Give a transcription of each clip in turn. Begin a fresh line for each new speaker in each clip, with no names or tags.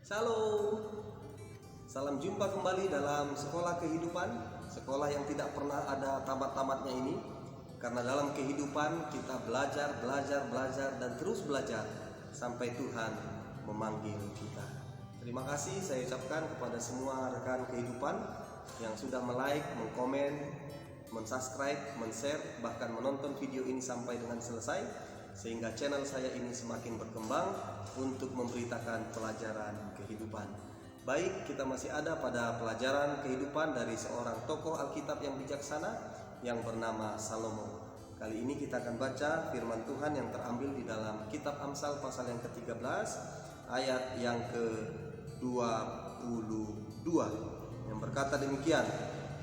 Shalom, salam jumpa kembali dalam sekolah kehidupan, sekolah yang tidak pernah ada tamat-tamatnya ini. Karena dalam kehidupan kita belajar, dan terus belajar sampai Tuhan memanggil kita. Terima kasih saya ucapkan kepada semua rekan kehidupan yang sudah like, mengkomen, mensubscribe, men-share, bahkan menonton video ini sampai dengan selesai, sehingga channel saya ini semakin berkembang untuk memberitakan pelajaran kehidupan. Baik, kita masih ada pada pelajaran kehidupan dari seorang tokoh Alkitab yang bijaksana yang bernama Salomo. Kali ini kita akan baca firman Tuhan yang terambil di dalam kitab Amsal pasal yang ke-13 ayat yang ke-22 yang berkata demikian: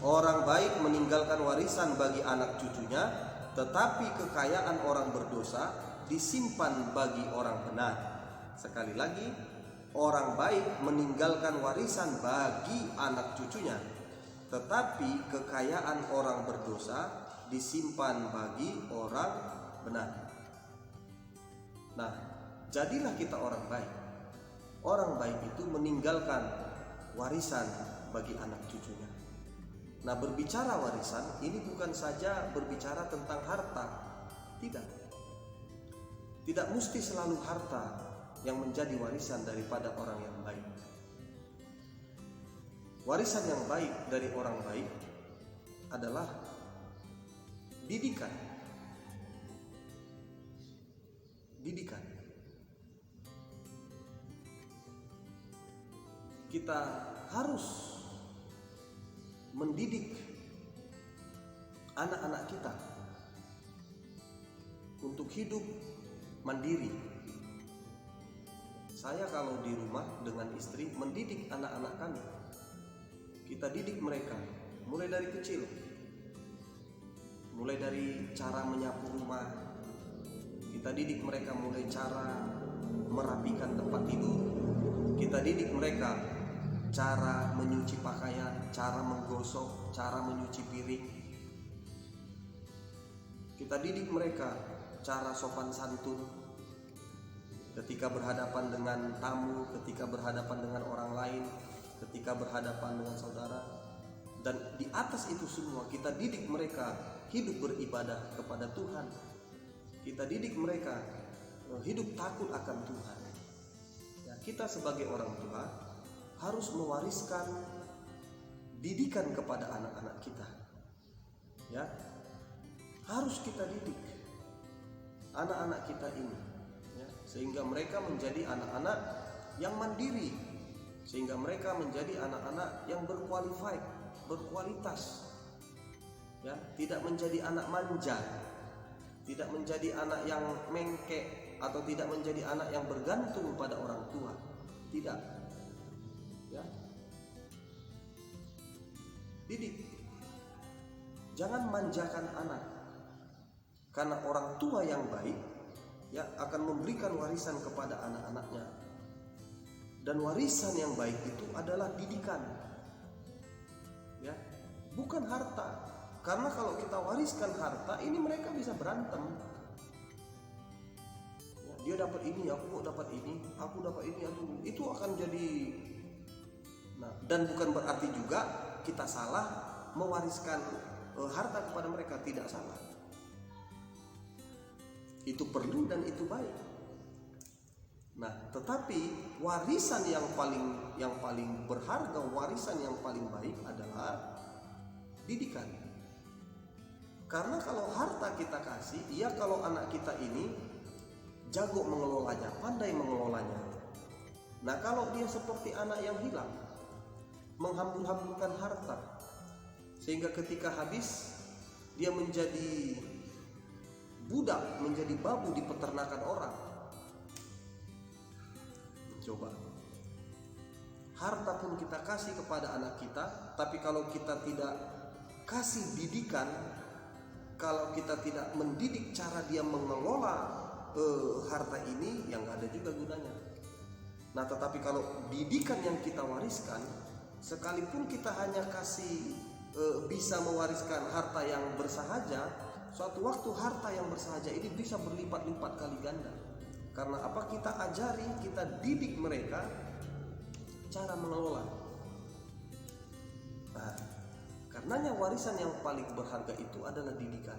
orang baik meninggalkan warisan bagi anak cucunya, tetapi kekayaan orang berdosa disimpan bagi orang benar. Sekali lagi, orang baik meninggalkan warisan bagi anak cucunya, tetapi kekayaan orang berdosa disimpan bagi orang benar. Nah, jadilah kita orang baik. Orang baik itu meninggalkan warisan bagi anak cucunya. Nah, berbicara warisan ini bukan saja berbicara tentang harta. Tidak mesti selalu harta yang menjadi warisan daripada orang yang baik. Warisan yang baik dari orang baik adalah didikan. Kita harus mendidik anak-anak kita untuk hidup mandiri. Saya kalau di rumah dengan istri mendidik anak-anak kami. Kita didik mereka mulai dari kecil. Mulai dari cara menyapu rumah. Kita didik mereka mulai cara merapikan tempat tidur. Kita didik mereka cara menyuci pakaian, cara menggosok, cara menyuci piring. Kita didik mereka cara sopan santun ketika berhadapan dengan tamu, ketika berhadapan dengan orang lain, ketika berhadapan dengan saudara. Dan di atas itu semua kita didik mereka hidup beribadah kepada Tuhan. Kita didik mereka hidup takut akan Tuhan. Ya, kita sebagai orang tua harus mewariskan didikan kepada anak-anak kita. Ya, harus kita didik anak-anak kita ini, ya, sehingga mereka menjadi anak-anak yang mandiri, sehingga mereka menjadi anak-anak yang berkualitas, ya, tidak menjadi anak manja, tidak menjadi anak yang mengkek, atau tidak menjadi anak yang bergantung pada orang tua. Tidak, ya. Didik, jangan manjakan anak. Karena orang tua yang baik, ya, akan memberikan warisan kepada anak-anaknya. Dan warisan yang baik itu adalah didikan, ya, bukan harta. Karena kalau kita wariskan harta, ini mereka bisa berantem. Ya, dia dapat ini, aku dapat ini, aku dapat ini, itu akan jadi. Nah, dan bukan berarti juga kita salah mewariskan harta kepada mereka, tidak salah. Itu perlu dan itu baik. Nah, tetapi warisan yang paling berharga, warisan yang paling baik adalah didikan. Karena kalau harta kita kasih, ya, kalau anak kita ini jago mengelolanya, pandai mengelolanya. Nah, kalau dia seperti anak yang hilang, menghambur-hamburkan harta, sehingga ketika habis dia menjadi budak, menjadi babu di peternakan orang. Coba, harta pun kita kasih kepada anak kita, tapi kalau kita tidak kasih didikan, kalau kita tidak mendidik cara dia mengelola harta ini, yang gak ada juga gunanya. Nah, tetapi kalau didikan yang kita wariskan, sekalipun kita hanya kasih bisa mewariskan harta yang bersahaja, suatu waktu harta yang bersahaja ini bisa berlipat-lipat kali ganda. Karena apa? Kita ajari, kita didik mereka cara mengelola. Nah, karenanya warisan yang paling berharga itu adalah didikan.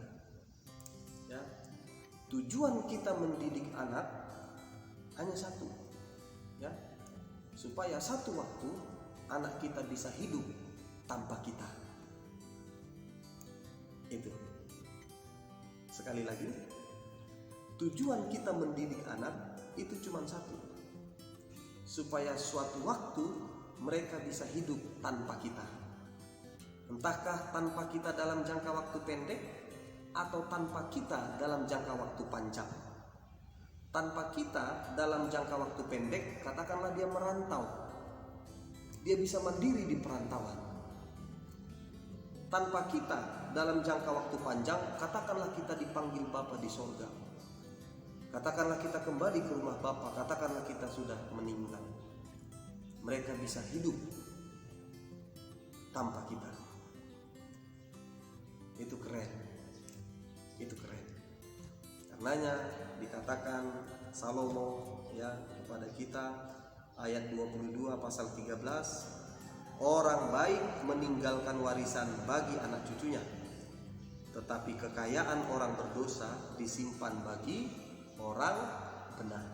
Ya, tujuan kita mendidik anak hanya satu, ya, supaya satu waktu anak kita bisa hidup tanpa kita. Itu. Sekali lagi, tujuan kita mendidik anak itu cuma satu, supaya suatu waktu mereka bisa hidup tanpa kita. Entahkah tanpa kita dalam jangka waktu pendek atau tanpa kita dalam jangka waktu panjang. Tanpa kita dalam jangka waktu pendek, katakanlah dia merantau, dia bisa mandiri di perantauan. Tanpa kita dalam jangka waktu panjang, katakanlah kita dipanggil Bapa di sorga, katakanlah kita kembali ke rumah Bapa, katakanlah kita sudah meninggal. Mereka bisa hidup tanpa kita. Itu keren. Itu keren. Karenanya dikatakan Salomo ya kepada kita, ayat 22 pasal 13, orang baik meninggalkan warisan bagi anak cucunya, tetapi kekayaan orang berdosa disimpan bagi orang benar.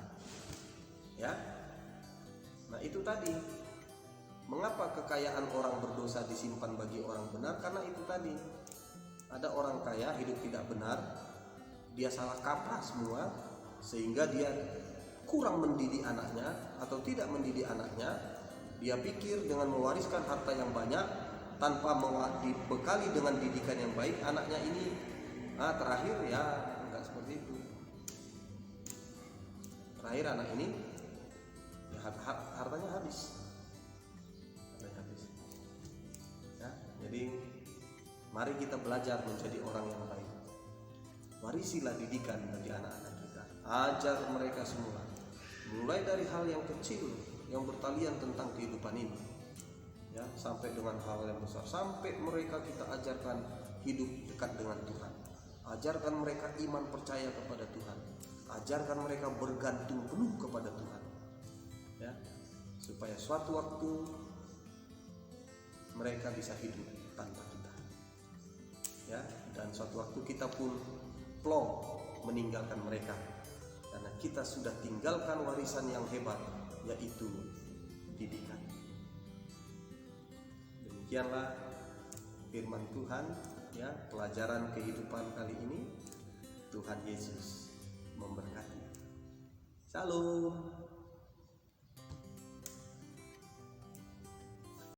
Ya. Nah, itu tadi. Mengapa kekayaan orang berdosa disimpan bagi orang benar? Karena itu tadi. Ada orang kaya hidup tidak benar, dia salah kaprah semua, sehingga dia kurang mendidik anaknya atau tidak mendidik anaknya. Dia pikir dengan mewariskan harta yang banyak tanpa dibekali dengan didikan yang baik, anaknya ini terakhir ya enggak seperti itu. Terakhir anak ini ya, hartanya habis. Ya, jadi mari kita belajar menjadi orang yang baik. Warisilah didikan bagi anak-anak kita. Ajar mereka semua, mulai dari hal yang kecil yang bertalian tentang kehidupan ini, ya, sampai dengan hal yang besar. Sampai mereka kita ajarkan hidup dekat dengan Tuhan. Ajarkan mereka iman percaya kepada Tuhan. Ajarkan mereka bergantung penuh kepada Tuhan. Ya, supaya suatu waktu mereka bisa hidup tanpa kita. Ya, dan suatu waktu kita pun plong meninggalkan mereka, karena kita sudah tinggalkan warisan yang hebat, yaitu didikan. Demikianlah firman Tuhan, ya, pelajaran kehidupan kali ini. Tuhan Yesus memberkati. Shalom.